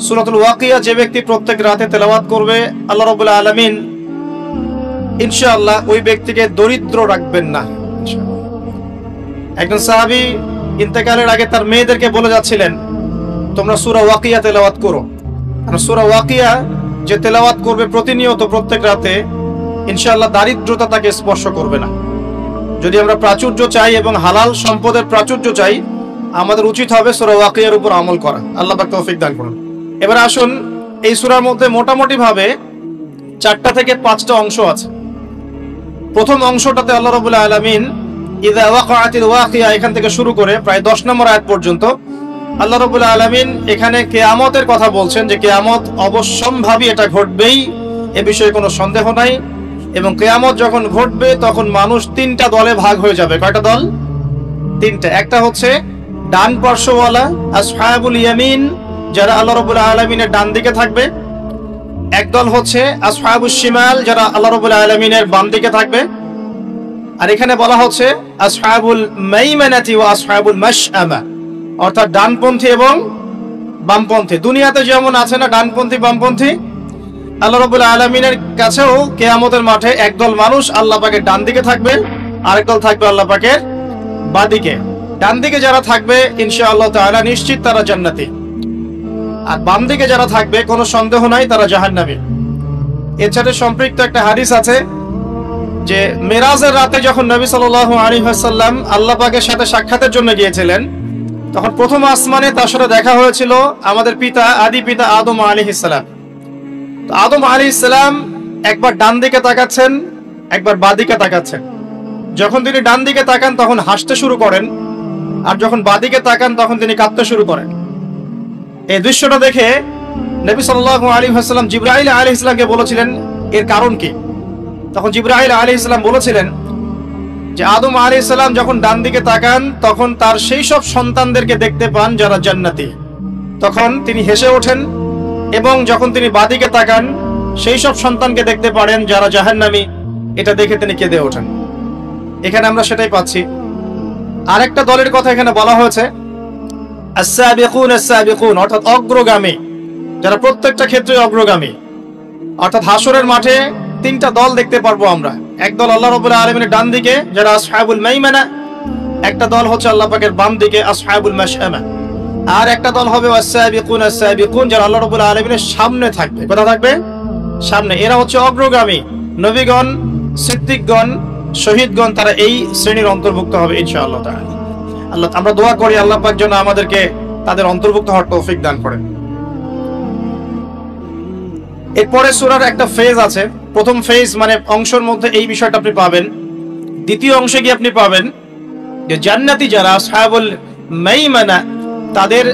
সূরাতুল ওয়াকিয়া যে ব্যক্তি প্রত্যেক রাতে তেলাওয়াত করবে, আল্লাহ রাব্বুল আলামিন ইনশাআল্লাহ ওই ব্যক্তিকে দরিদ্র রাখবেন না। একজন সাহাবী ইন্তেকালের আগে তার মেয়েদেরকে বলে যাচ্ছিলেন, তোমরা সূরা ওয়াকিয়া তেলাওয়াত করো। কারণ সূরা ওয়াকিয়া যে তেলাওয়াত করবে প্রতিনিয়ত প্রত্যেক রাতে, ইনশাআল্লাহ দারিদ্রতা তাকে স্পর্শ করবে না। যদি আমরা প্রাচুর্য চাই এবং হালাল সম্পদের প্রাচুর্য চাই, আমাদের উচিত হবে সূরা ওয়াকিয়ার উপর আমল করা। আল্লাহ পাক তৌফিক দান করুন। এবার আসুন, এই সূরার মধ্যে মোটামুটি ভাবে 4টা থেকে 5টা অংশ আছে। প্রথম অংশটাতে আল্লাহ রাব্বুল আলামিন ইযা ওয়াকাআতিল ওয়াকিয়া এখান থেকে শুরু করে প্রায় 10 নম্বর আয়াত পর্যন্ত আল্লাহ রাব্বুল আলামিন এখানে কিয়ামতের কথা বলছেন, যে কিয়ামত অবশ্যম্ভাবী, এটা ঘটবেই, এ বিষয়ে কোনো সন্দেহ নাই। এবং কিয়ামত যখন ঘটবে তখন মানুষ 3টা দলে ভাগ হয়ে যাবে। কয়টা দল? 3টা। একটা হচ্ছে ডান পার্শ্বওয়ালা আসহাবুল ইয়ামিন, যারা আল্লাহ রাব্বুল আলামিনের ডান দিকে থাকবে। একদল হচ্ছে আসহাবুশ শিমাল, যারা আল্লাহ রাব্বুল আলামিনের বাম দিকে থাকবে। আর এখানে বলা হচ্ছে আসহাবুল মাইমানাতি ওয়া আসহাবুল মাশআমা, অর্থাৎ ডানপন্থী এবং বামপন্থী। দুনিয়াতে যেমন আছে না ডানপন্থী বামপন্থী, আল্লাহ রাব্বুল আলামিনের কাছেও কিয়ামতের মাঠে একদল মানুষ আল্লাহ পাকের ডান দিকে থাকবে, আরেক দল থাকবে আল্লাহ পাকের বাঁ দিকে। ডান দিকে যারা থাকবে ইনশাআল্লাহ তাআলা নিশ্চিত তারা জান্নাতি, আর বাম দিকে যারা থাকবে কোনো সন্দেহ নাই তারা জাহান্নামী। এর সাথে সম্পৃক্ত একটা হাদিস আছে যে মেরাজের রাতে যখন নবী সাল্লাল্লাহু আলাইহি ওয়াসাল্লাম আল্লাহ পাকের সাথে সাক্ষাতের জন্য গিয়েছিলেন, তখন প্রথম আসমানে তার সাথে দেখা হয়েছিল আমাদের পিতা, আদি পিতা আদম আলাইহিস সালাম। তো আদম আলাইহিস সালাম একবার ডান দিকে তাকাচ্ছেন, একবার বাঁ দিকে তাকাচ্ছেন। যখন তিনি ডান দিকে তাকান তখন হাসতে শুরু করেন, আর যখন বাঁ দিকে তাকান তখন তিনি কাঁদতে শুরু করেন। এই দৃশ্যটা দেখে নবী সাল্লাল্লাহু আলাইহি ওয়াসাল্লাম জিবরাইল আলাইহিস সালামকে বলেছিলেন এর কারণ কি। তখন জিবরাইল আলাইহিস সালাম বলেছিলেন যে আদম আলাইহিস সালাম যখন ডান দিকে তাকান তখন তার সেই সব সন্তানদেরকে দেখতে পান যারা জান্নাতি, তখন তিনি হেসে ওঠেন, এবং যখন তিনি বাঁ দিকে তাকান সেই সব সন্তানকে দেখতে পারেন যারা জাহান্নামী, এটা দেখে তিনি কেঁদে ওঠেন। এখানে আমরা সেটাই পাচ্ছি। আরেকটা দলের কথা এখানে বলা হয়েছে আস-সাবিকুন আস-সাবিকুন, অর্থাৎ অগ্রগামী, যারা প্রত্যেকটা ক্ষেত্রে অগ্রগামী। অর্থাৎ হাসরের মাঠে 3টা দল দেখতে পারবো আমরা। একদল আল্লাহ রাব্বুল আলামিনের ডান দিকে যারা আসহাবুল মাইমানা, একটা দল হচ্ছে আল্লাহ পাকের বাম দিকে আসহাবুল মাশআমা, আর একটা দল হবে আস-সাবিকুন আস-সাবিকুন, যারা আল্লাহ রাব্বুল আলামিনের সামনে থাকবে। কোথায় থাকবে? সামনে। এরা হচ্ছে অগ্রগামী। নবীগণ, সিদ্দিকগণ, শহীদগণ তারা এই শ্রেণীর অন্তর্ভুক্ত হবে ইনশাআল্লাহ তাআলা। আল্লাহ, আমরা দোয়া করি আল্লাহ পাক যেন আমাদেরকে তাদের অন্তর্ভুক্ত হওয়ার তৌফিক দান করেন। এরপরে সূরার একটা ফেজ আছে। প্রথম ফেজ মানে অংশের মধ্যে এই বিষয়টা আপনি পাবেন। দ্বিতীয় অংশে গিয়ে আপনি পাবেন যে জান্নাতি যারা আসহাবুল মাইমানা, তাদের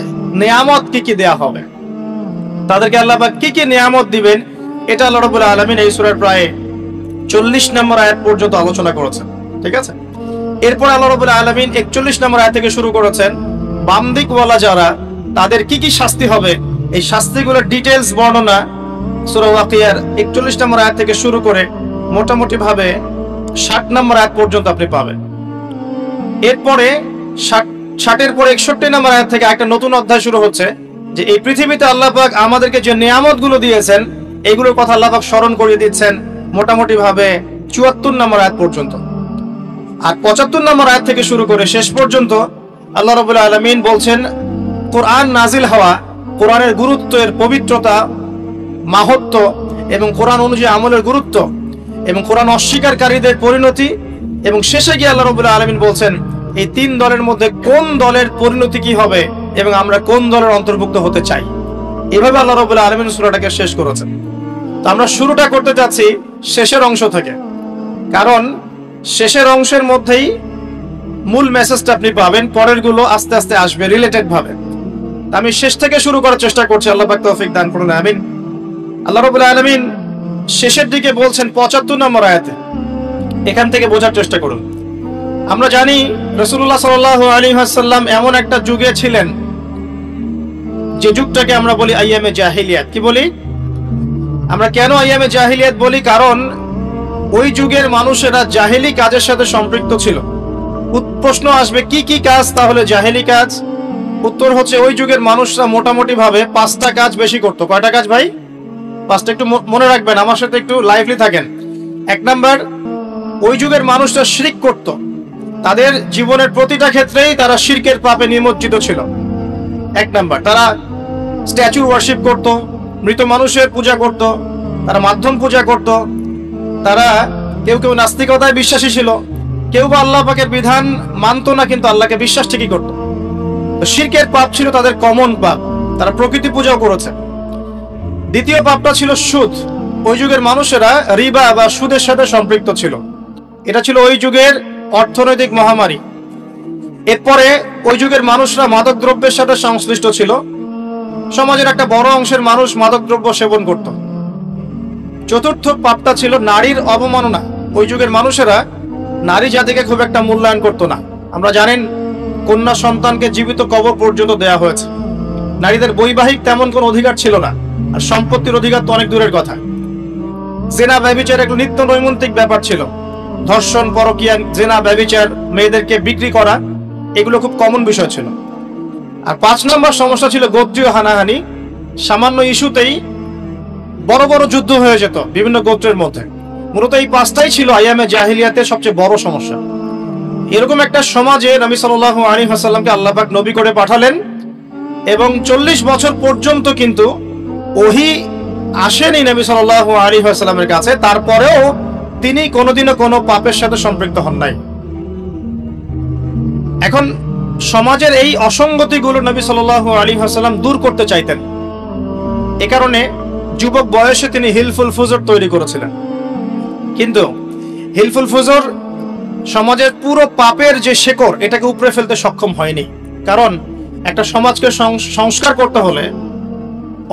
নিয়ামত কি কি দেয়া হবে, তাদেরকে আল্লাহ পাক কি কি নিয়ামত দিবেন, এটা আল্লাহ রাব্বুল আলামিন এই সূরার প্রায় 40 নম্বর আয়াত পর্যন্ত আলোচনা করেছেন। ঠিক আছে। এরপর আল্লাহ রাব্বুল আলামিন 41 নম্বর আয়াত থেকে শুরু করেছেন বাম দিকওয়ালা যারা, তাদের কি কি শাস্তি হবে, এই শাস্তিগুলোর ডিটেইলস বর্ণনা সূরা ওয়াকিয়ার 41 নম্বর আয়াত থেকে শুরু করে মোটামুটি ভাবে 60 নম্বর আয়াত পর্যন্ত আপনি পাবেন। এরপরে 60 পরে 61 নম্বর আয়াত থেকে একটা নতুন অধ্যায় শুরু হচ্ছে, যে এই পৃথিবীতে আল্লাহ পাক আমাদেরকে যে নিয়ামতগুলো দিয়েছেন এগুলোর কথা আল্লাহ পাক স্মরণ করিয়ে দিচ্ছেন মোটামুটি ভাবে 74 নম্বর আয়াত পর্যন্ত। আর 75 নম্বর আয়াত থেকে শুরু করে শেষ পর্যন্ত আল্লাহ রাব্বুল আলামিন বলছেন কোরআন নাজিল হওয়া, কোরআনের গুরুত্বের, পবিত্রতা, মাহাত্ম্য এবং কোরআন অনুযায়ী আমলের গুরুত্ব এবং কোরআন অস্বীকারীদের পরিণতি, এবং শেষে গিয়ে আল্লাহ রাব্বুল আলামিন বলছেন এই 3 দলের মধ্যে কোন দলের পরিণতি কি হবে এবং আমরা কোন দলের অন্তর্ভুক্ত হতে চাই। এভাবে আল্লাহ রাব্বুল আলামিন সূরাটাকে শেষ করেছেন। তো আমরা শুরুটা করতে যাচ্ছি শেষের অংশ থেকে, কারণ শেষের অংশের মধ্যেই মূল মেসেজটা আপনি পাবেন, পরের গুলো আস্তে আস্তে আসবে রিলেটেড ভাবে। আমি শেষ থেকে শুরু করার চেষ্টা করছি, আল্লাহ পাক তৌফিক দান করুন, আমিন। আল্লাহ রাব্বুল আলামিন শেষের দিকে বলছেন 75 নম্বর আয়াতে, এখান থেকে বোঝার চেষ্টা করুন। আমরা জানি রাসূলুল্লাহ সাল্লাল্লাহু আলাইহি ওয়াসাল্লাম এমন একটা যুগে ছিলেন যে যুগটাকে আমরা বলি আইয়ামে জাহিলিয়াত। কি বলি আমরা? কেন আইয়ামে জাহিলিয়াত বলি? কারণ ওই যুগের মানুষেরা জাহেলি কাজের সাথে সম্পৃক্ত ছিল। প্রশ্ন আসবে কি কি কাজ তাহলে জাহেলি কাজ? উত্তর হচ্ছে ওই যুগের মানুষরা মোটামুটি ভাবে 5টা কাজ বেশি করতো। কয়টা কাজ ভাই? 5টা। একটু মনে রাখবেন, আমার সাথে একটু লাইভলি থাকেন। 1 নাম্বার, ওই যুগের মানুষরা শিরক করত। তাদের জীবনের প্রতিটা ক্ষেত্রেই তারা শিরকের পাপে নিমজ্জিত ছিল। 1 নাম্বার, তারা স্ট্যাচু ওয়ার্শিপ করত, মৃত মানুষের পূজা করত, তারা মাধ্যম পূজা করত, তারা কেউ কেউ নাস্তিকতায় বিশ্বাসী ছিল, কেউ বা আল্লাহ পাকের বিধান মানতো না কিন্তু আল্লাহকে বিশ্বাস ঠিকই করত। তো শিরকের পাপ ছিল তাদের কমন পাপ, তারা প্রকৃতি পূজাও করেছে। দ্বিতীয় পাপটা ছিল সুদ। ওই যুগের মানুষেরা রিবা বা সুদের সাথে সম্পৃক্ত ছিল। এটা ছিল ওই যুগের অর্থনৈতিক মহামারী। এরপরে ওই যুগের মানুষরা মাদক দ্রব্যের সাথে সংশ্লিষ্ট ছিল। সমাজের একটা বড় অংশের মানুষ মাদক দ্রব্য সেবন করত। চতুর্থ পাপটা ছিল নারীর অবমাননা। ওই যুগের মানুষেরা নারী জাতিকে খুব একটা মূল্যায়ন করতো না। আমরা জানেন, কন্যা সন্তানকে জীবিত কবর পর্যন্ত দেয়া হয়েছে। নারীদের বৈবাহিক তেমন কোনো অধিকার ছিল না, আর সম্পত্তির অধিকার তো অনেক দূরের কথা। জেনা ব্যভিচার একটা নিত্য নৈমিত্তিক ব্যাপার ছিল। ধর্ষণ, পরকীয়া, জেনা, ব্যভিচার, মেয়েদেরকে বিক্রি করা, এগুলো খুব কমন বিষয় ছিল। আর 5 নম্বর সমস্যা ছিল গোত্রীয় হানাহানি। সামান্য ইস্যুতেই বড় বড় যুদ্ধ হয়ে যেত বিভিন্ন গোত্রের মধ্যে। মূলত এই 5টাই ছিল আইয়ামে জাহিলিয়াতের সবচেয়ে বড় সমস্যা। এরকম একটা সমাজে নবী সাল্লাল্লাহু আলাইহি ওয়াসাল্লামকে আল্লাহ পাক নবী করে পাঠালেন, এবং 40 বছর পর্যন্ত কিন্তু ওহী আসেনি নবী সাল্লাল্লাহু আলাইহি ওয়াসাল্লামের কাছে। তারপরেও তিনি কোনোদিনও কোনো পাপের সাথে সম্পৃক্ত হন নাই। এখন সমাজের এই অসঙ্গতিগুলো নবী সাল্লাল্লাহু আলাইহি ওয়াসাল্লাম দূর করতে চাইতেন। এ কারণে যুবক বয়সে তিনি হিলফুল ফুজর তৈরি করেছিলেন। কিন্তু হিলফুল ফুজর সমাজের পুরো পাপের যে শেকড়, এটাকে উপড়ে ফেলতে সক্ষম হয়নি। কারণ একটা সমাজকে সংস্কার করতে হলে,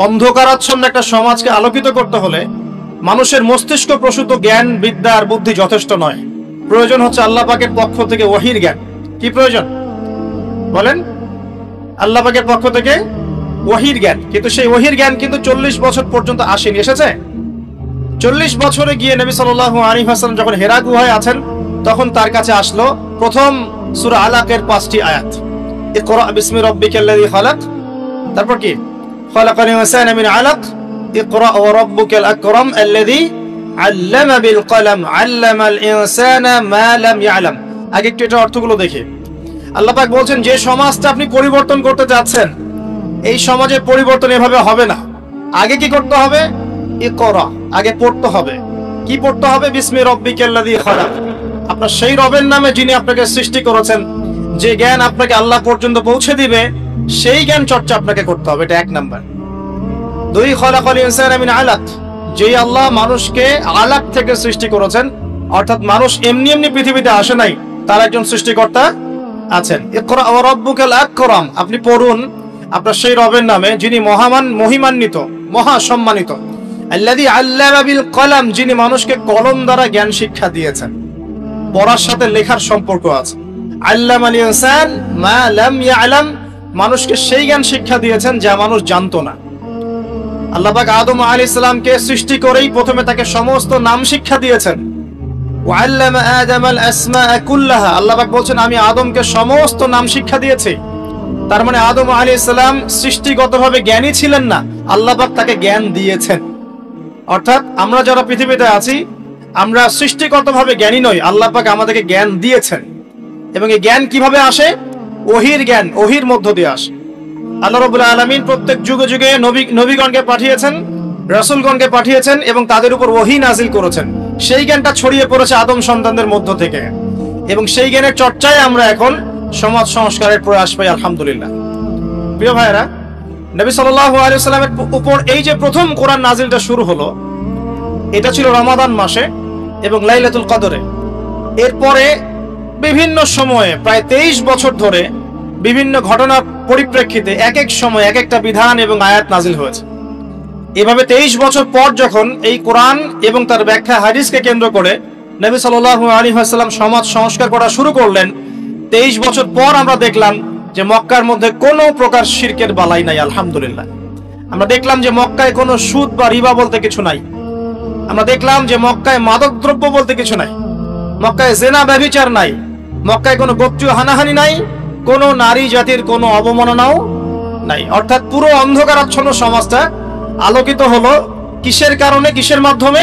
অন্ধকারাচ্ছন্ন একটা সমাজকে আলোকিত করতে হলে মানুষের মস্তিষ্ক প্রসূত জ্ঞান, বিদ্যা আর বুদ্ধি যথেষ্ট নয়। প্রয়োজন হচ্ছে আল্লাহ পাকের পক্ষ থেকে ওহীর জ্ঞান। কি প্রয়োজন বলেন? আল্লাহ পাকের পক্ষ থেকে ওহীর জ্ঞান। কিন্তু সেই ওহীর জ্ঞান কিন্তু 40 বছর পর্যন্ত আসেনি। এসেছে 40 বছরে গিয়ে নবী সাল্লাল্লাহু আলাইহি ওয়াসাল্লাম যখন হেরা গুহায় আছেন, তখন তার কাছে আসলো প্রথম সূরা আলাকের 5টি আয়াত। ইকরা বিসমি রাব্বিকাল্লাযী খালাক, তারপর কি? খালাকাল ইনসানা মিন আলাক, ইকরা ওয়া রাব্বুকাল আকরাম আল্লাযী আল্লামা বিল কলম আল্লামাল ইনসানা মা লাম ইয়ালাম। আগে একটু এটা অর্থগুলো দেখি। আল্লাহ পাক বলছেন, যে সমাজটা আপনি পরিবর্তন করতে যাচ্ছেন, এই সমাজে পরিবর্তন এভাবে হবে না। আগে কি করতে হবে? ইকরা, আগে পড়তে হবে। কি পড়তে হবে? বিসমি রাব্বিকাল্লাযী খালাক, আপনার সেই রবের নামে যিনি আপনাকে সৃষ্টি করেছেন। যে জ্ঞান আপনাকে আল্লাহ পর্যন্ত পৌঁছে দিবে, সেই জ্ঞান চর্চা আপনাকে করতে হবে। এটা 1 নাম্বার। 2, খালাকাল ইনসানা মিন আলাক, যে আল্লাহ মানুষকে আলাক থেকে সৃষ্টি করেছেন, অর্থাৎ মানুষ এমনি এমনি পৃথিবীতে আসে নাই, তার একজন সৃষ্টিকর্তা আছেন। ইকরা ওয়া রাব্বুকাল আকরাম, আপনি পড়ুন আপনার সেই রবের নামে যিনি মহিমান্বিত, মহা সম্মানিত। আল্লাযী আল্লামা বিল কলম, যিনি মানুষকে কলম দ্বারা জ্ঞান শিক্ষা দিয়েছেন। পড়ার সাথে লেখার সম্পর্ক আছে। আল্লামাল ইনসান মা লাম ইয়ালাম, মানুষকে সেই জ্ঞান শিক্ষা দিয়েছেন যা মানুষ জানতো না। আল্লাহ পাক আদম আলাইহিস সালামকে সৃষ্টি করেই প্রথমে তাকে সমস্ত নাম শিক্ষা দিয়েছেন। ওয়া আল্লামা আদামাল আসমাআ কুল্লাহা, আল্লাহ পাক বলছেন আমি আদমকে সমস্ত নাম শিক্ষা দিয়েছি। তার মানে আদম আলাইহিস সালাম সৃষ্টিগতভাবে জ্ঞানী ছিলেন না, আল্লাহ পাক তাকে জ্ঞান দিয়েছেন। অর্থাৎ আমরা যারা পৃথিবীতে আছি, আমরা সৃষ্টিগতভাবে জ্ঞানী নই, আল্লাহ পাক আমাদেরকে জ্ঞান দিয়েছেন। এবং এই জ্ঞান কিভাবে আসে? ওহীর জ্ঞান, ওহীর মধ্য দিয়ে আসে। আল্লাহ রাব্বুল আলামিন প্রত্যেক যুগে যুগে নবীগণকে পাঠিয়েছেন, রাসূলগণকে পাঠিয়েছেন, এবং তাদের উপর ওহী নাজিল করেছেন। সেই জ্ঞানটা ছড়িয়ে পড়েছে আদম সন্তানদের মধ্য থেকে, এবং সেই জ্ঞানের চর্চায় আমরা এখন সমাজ সংস্কারের প্রয়াস পাই, আলহামদুলিল্লাহ। প্রিয় ভাইরা, নবী সাল্লাল্লাহু আলাইহি ওয়াসাল্লামের উপর এই যে প্রথম কোরআন নাজিলটা শুরু হলো, এটা ছিল রমাদান মাসে এবং লাইলাতুল কদরে। এরপরে বিভিন্ন সময়ে প্রায় 23 বছর ধরে বিভিন্ন ঘটনার পরিপ্রেক্ষিতে এক এক সময় এক একটা বিধান এবং আয়াত নাজিল হয়েছে। এভাবে 23 বছর পর যখন এই কোরআন এবং তার ব্যাখ্যা হাদিসকে কেন্দ্র করে নবী সাল্লাল্লাহু আলাইহি ওয়াসাল্লাম সমাজ সংস্কার করা শুরু করলেন, 23 বছর পর আমরা দেখলাম যে মক্কার মধ্যে কোনো প্রকার শিরকের বালাই নাই, আলহামদুলিল্লাহ। আমরা দেখলাম যে মক্কায় কোনো সুদ বা রিবা বলতে কিছু নাই। আমরা দেখলাম যে মক্কায় মাদক দ্রব্য বলতে কিছু নাই, মক্কায় জেনা ব্যভিচার নাই, মক্কায় কোনো গোত্রীয় হানাহানি নাই, কোনো নারী জাতির কোনো অবমাননাও নাই। অর্থাৎ পুরো অন্ধকারাচ্ছন্ন সমাজটা আলোকিত হলো কিসের কারণে, কিসের মাধ্যমে?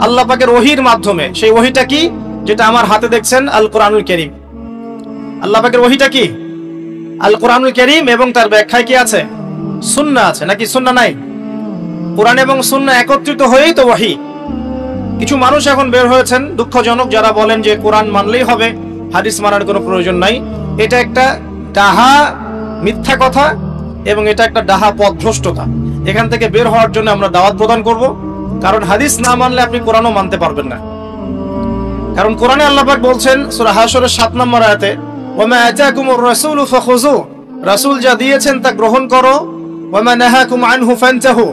আল্লাহ পাকের ওহীর মাধ্যমে। সেই ওহীটা কি? যেটা আমার হাতে দেখছেন, আল কোরআনুল কারীম। আল্লাহ পাকের ওহীটা কি? আল কোরআনুল কারীম, এবং তার ব্যাখ্যায় কি আছে? সুন্নাহ আছে, নাকি সুন্নাহ নাই? কোরআন এবং সুন্নাহ একত্রিত হয়েই তো ওহী। কিছু মানুষ এখন বের হয়েছেন দুঃখজনক, যারা বলেন যে কোরআন মানলেই হবে, হাদিস মানার কোনো প্রয়োজন নাই। এটা একটা ডাহা মিথ্যা কথা এবং এটা একটা ডাহা পথভ্রষ্টতা। এখান থেকে বের হওয়ার জন্য আমরা দাওয়াত প্রদান করব, কারণ হাদিস না মানলে আপনি কোরআনও মানতে পারবেন না। কারণ কোরআনে আল্লাহ পাক বলছেন সূরা হাশরের 7 নম্বর আয়াতে, ওয়ামা আতাকুমুর রাসূলু ফাখুযু, রাসূল যা দিয়েছেন তা গ্রহণ করো, ওয়ামা নাহাকুম আনহু ফান্তাহু,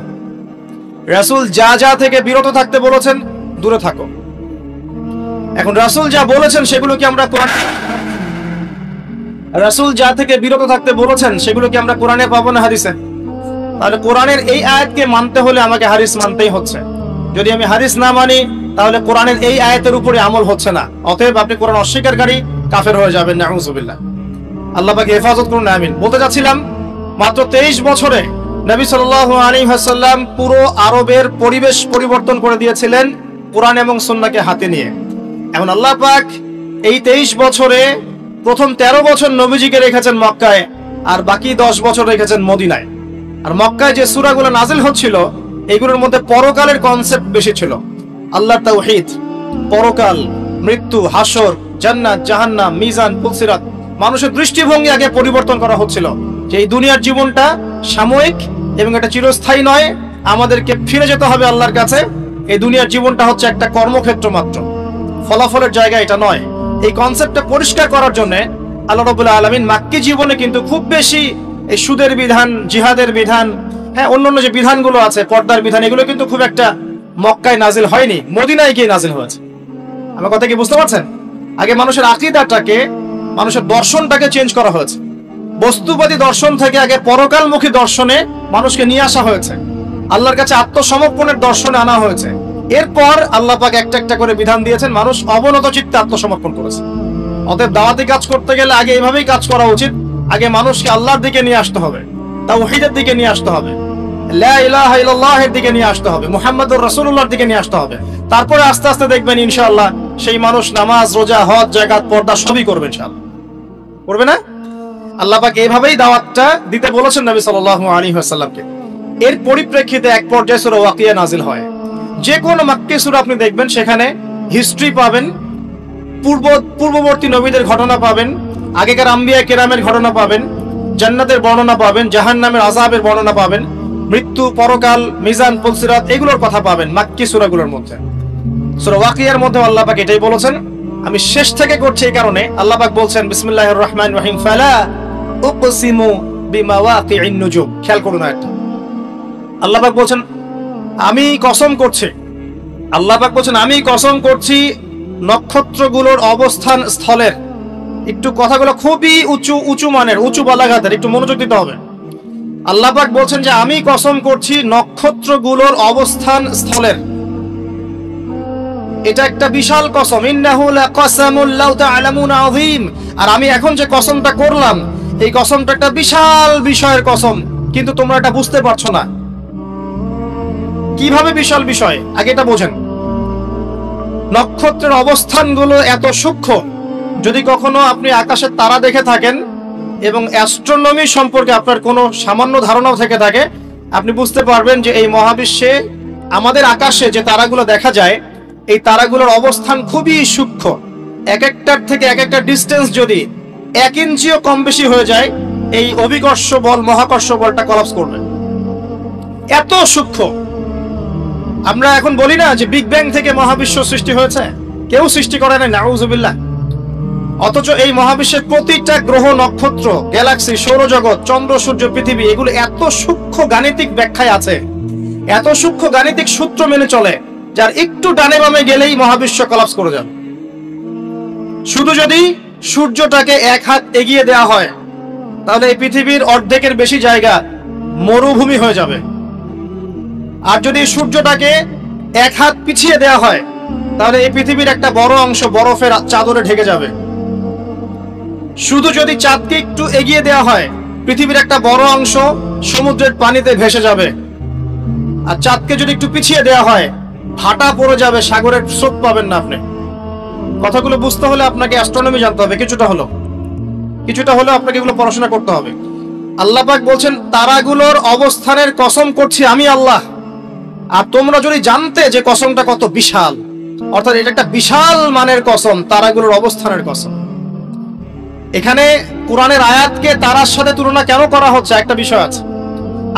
রাসূল যা যা থেকে বিরত থাকতে বলেছেন দূরে থাকো। এখন রাসূল যা বলেছেন সেগুলো কি আমরা কোরআন, রাসূল যা থেকে বিরত থাকতে বলেছেন সেগুলো কি আমরা কোরআনে পাবো না হাদিসে? তাহলে কোরআনের এই আয়াতকে মানতে হলে আমাকে হাদিস মানতেই হচ্ছে। যদি আমি হাদিস না মানি তাহলে কোরআনের এই আয়াতের উপরে আমল হচ্ছে না। অতএব আপনি কোরআন অস্বীকারী কাফের হয়ে যাবেন, নাউযুবিল্লাহ। আল্লাহ পাক হেফাজত করুন, আমিন। বলতে যাচ্ছিলাম, মাত্র 23 বছরে নবী সাল্লাল্লাহু আলাইহি ওয়াসাল্লাম পুরো আরবের পরিবেশ পরিবর্তন করে দিয়েছিলেন কোরআন এবং সুন্নাহকে হাতে নিয়ে। এখন আল্লাহ পাক এই 23 বছরে প্রথম 13 বছর নবীজিকে রেখেছেন মক্কায়, আর বাকি 10 বছর রেখেছেন মদিনায়। আর মক্কায় যে সূরাগুলো নাজিল হচ্ছিল এগুলোর মধ্যে পরকালের কনসেপ্ট বেশি ছিল। আল্লাহর তাওহীদ, পরকাল, মৃত্যু, হাসর, জান্নাত, জাহান্নাম, মিজান, পুলসিরাত, মানুষের দৃষ্টিভঙ্গি আগে পরিবর্তন করা হচ্ছিল যে এই দুনিয়ার জীবনটা সাময়িক এবং এটা চিরস্থায়ী নয়, আমাদেরকে ফিরে যেতে হবে আল্লাহর কাছে। এই দুনিয়ার জীবনটা হচ্ছে একটা কর্মক্ষেত্র মাত্র, ফলাফলের জায়গা এটা নয়। এই কনসেপ্টটা পরিষ্কার করার জন্য আল্লাহ রাব্বুল আলামিন মাক্কি জীবনে কিন্তু খুব বেশি এই সুদের বিধান, জিহাদের বিধান, হ্যাঁ অন্যান্য যে বিধানগুলো আছে, পর্দার বিধান, এগুলো কিন্তু খুব একটা মক্কায় নাজিল হয়নি, মদিনায় গিয়ে নাজিল হয়েছে। আমার কথা কি বুঝতে পারছেন? আগে মানুষের আকীদাটাকে, মানুষের দর্শনটাকে চেঞ্জ করা হয়েছে। বস্তুবাদী দর্শন থেকে আগে পরকালমুখী দর্শনে মানুষকে নিয়ে আসা হয়েছে, আল্লাহর কাছে আত্মসমর্পণের দর্শনে আনা হয়েছে। এরপর আল্লাহ পাক একটা একটা করে বিধান দিয়েছেন, মানুষ অবনত চিত্তে আত্মসমর্পণ করেছে। অতএব দাওয়াতি কাজ করতে গেলে আগে এভাবেই কাজ করা উচিত। আগে মানুষকে আল্লাহর দিকে নিয়ে আসতে হবে, তাওহীদের দিকে নিয়ে আসতে হবে, লা ইলাহা ইল্লাল্লাহের দিকে নিয়ে আসতে হবে, মুহাম্মদুর রাসূলুল্লাহর দিকে নিয়ে আসতে হবে। তারপরে আস্তে আস্তে দেখবেন ইনশাআল্লাহ সেই মানুষ নামাজ, রোজা, হজ, যাকাত, পর্দা সবই করবে ইনশাআল্লাহ। করবে না? আল্লাহ পাক এইভাবেই দাওয়াতটা দিতে বলেছেন নবী সাল্লাল্লাহু আলাইহি ওয়াসাল্লামকে। এর পরিপ্রেক্ষিতে এক পর্যায়ে সূরা ওয়াকিয়া নাজিল হয়। যে কোনো মাক্কি সূরা আপনি দেখবেন সেখানে হিস্ট্রি পাবেন, পূর্ববর্তী নবীদের ঘটনা পাবেন, আগেকার আম্বিয়া কেরামের ঘটনা পাবেন, জান্নাতের বর্ণনা পাবেন, জাহান্নামের আযাবের বর্ণনা পাবেন, মৃত্যু, পরকাল, মিজান, পুলসিরাত, এগুলোর কথা পাবেন মাক্কি সূরাগুলোর মধ্যে। সূরা ওয়াকিয়ার মধ্যে আল্লাহ পাক এটাই বলেছেন। আমি শেষ থেকে করছি এই কারণে, আল্লাহ পাক বলছেন বিসমিল্লাহির রহমানির রহিম, ফালা উকসিমু বিমাওয়াকিইন নুজুম। খেয়াল করুন একটা, আল্লাহ পাক বলছেন আমি কসম করছি, আল্লাহ পাক বলছেন আমি কসম করছি নক্ষত্রগুলোর অবস্থান স্থলের। একটু কথাগুলো খুবই উঁচু মানের, উঁচু বালাগাতের, একটু মনোযোগ দিতে হবে। আল্লাহ পাক বলছেন যে আমি কসম করছি নক্ষত্রগুলোর অবস্থান স্থলের। এটা একটা বিশাল কসম, ইন্নাহু লাকাসামুল লাউ তা'লামুনা আযীম। আর আমি এখন যে কসমটা করলাম এই কসমটা একটা বিশাল বিষয়ের কসম, কিন্তু তোমরা এটা বুঝতে পারছো না। কিভাবে বিশাল বিষয়? আগে এটা বোঝেন। নক্ষত্রের অবস্থানগুলো এত সূক্ষ্ম, যদি কখনো আপনি আকাশের তারা দেখে থাকেন এবং অ্যাস্ট্রোনমি সম্পর্কে আপনার কোনো সামান্য ধারণাও থেকে থাকে, আপনি বুঝতে পারবেন যে এই মহাবিশ্বে আমাদের আকাশে যে তারাগুলো দেখা যায় এই তারাগুলোর অবস্থান খুবই সূক্ষ্ম। এক একটার থেকে এক একটা ডিস্টেন্স যদি 1 ইঞ্চিও কম বেশি হয়ে যায় এই অভিকর্ষ বল, মহাকর্ষ বলটা কলাপস করবে, এত সূক্ষ্ম। আমরা এখন বলি না যে বিগ ব্যাং থেকে মহাবিশ্ব সৃষ্টি হয়েছে, কেউ সৃষ্টি করে না, নাউযুবিল্লাহ। অথচ এই মহাবিশ্বের প্রতিটা গ্রহ, নক্ষত্র, গ্যালাক্সি, সৌরজগৎ, চন্দ্র, সূর্য, পৃথিবী, এগুলো এত সূক্ষ্ম গাণিতিক ব্যাখ্যায় আছে, এত সূক্ষ্ম গাণিতিক সূত্র মেনে চলে, যার একটু ডানে বামে গেলেই মহাবিশ্ব কলাপস করে যাবে। শুধু যদি সূর্যটাকে 1 হাত এগিয়ে দেওয়া হয় তাহলে এই পৃথিবীর অর্ধেকের বেশি জায়গা মরুভূমি হয়ে যাবে। আর যদি সূর্যটাকে 1 হাত পিছিয়ে দেওয়া হয় তাহলে এই পৃথিবীর একটা বড় অংশ বরফের চাদরে ঢেকে যাবে। শুধু যদি চাঁদকে একটু এগিয়ে দেওয়া হয়, পৃথিবীর একটা বড় অংশ সমুদ্রের পানিতে ভেসে যাবে। আর চাঁদকে যদি একটু পিছিয়ে দেওয়া হয়, ভাটা পড়ে যাবে, সাগরের স্রোত পাবেন না আপনি। কথাগুলো বুঝতে হলে আপনাকে অ্যাস্ট্রোনমি জানতে হবে, কিছুটা হলো আপনাকে এগুলো পড়াশোনা করতে হবে। আল্লাহ পাক বলছেন, তারাগুলোর অবস্থানের কসম করছি আমি আল্লাহ। আর তোমরা যদি জানতে যে কসমটা কত বিশাল, অর্থাৎ এটা একটা বিশাল মানের কসম, তারাগুলোর অবস্থানের কসম। এখানে কোরআনের আয়াতকে তারার সাথে তুলনা কেন করা হচ্ছে, একটা বিষয় আছে।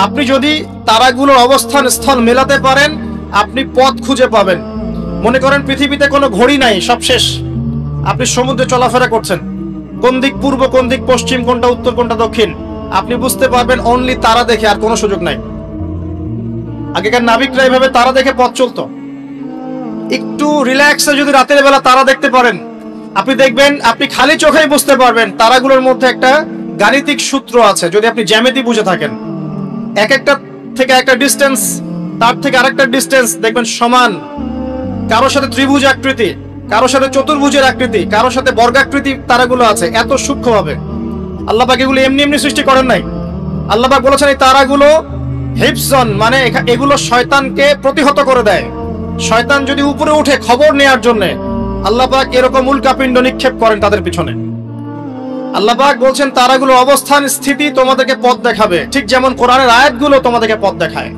আপনি যদি তারাগুলোর অবস্থান স্থল মেলাতে পারেন, আপনি পথ খুঁজে পাবেন। মনে করেন পৃথিবীতে কোনো ঘড়ি নাই, সব শেষ, আপনি সমুদ্রে চলাফেরা করছেন, কোন দিক পূর্ব, কোন দিক পশ্চিম, কোনটা উত্তর, কোনটা দক্ষিণ, আপনি বুঝতে পারবেন অনলি তারা দেখে, আর কোনো সুযোগ নাই। আগেকার নাবিকরা এইভাবে তারা দেখে পথ চলতো। একটু রিল্যাক্সে যদি রাতের বেলা তারা দেখতে পারেন, আপনি দেখবেন আপনি খালি চোখেই বুঝতে পারবেন তারাগুলোর মধ্যে একটা গাণিতিক সূত্র আছে। যদি আপনি জ্যামিতি বুঝে থাকেন, এক একটা থেকে একটা ডিস্টেন্স, তার থেকে আরেকটা ডিস্টেন্স দেখবেন সমান। কারোর সাথে ত্রিভুজ আকৃতি, কারোর সাথে চতুর্ভুজের আকৃতি, কারোর সাথে বর্গাকৃতি তারাগুলো আছে, এত সূক্ষ্মভাবে। আল্লাহ পাক এগুলো এমনি এমনি সৃষ্টি করেন নাই। আল্লাহ পাক বলেছেন এই তারাগুলো হিফজন, মানে এগুলো শয়তানকে প্রতিহত করে দেয়। শয়তান যদি উপরে উঠে খবর নেয়ার জন্য আল্লাহ পাক এরকম উল্কাপিণ্ড নিক্ষেপ করেন তাদের পিছনে। আল্লাহ পাক বলছেন তারাগুলো অবস্থান স্থিতি তোমাদেরকে পথ দেখাবে, ঠিক যেমন কোরআনের আয়াতগুলো তোমাদেরকে পথ দেখায়।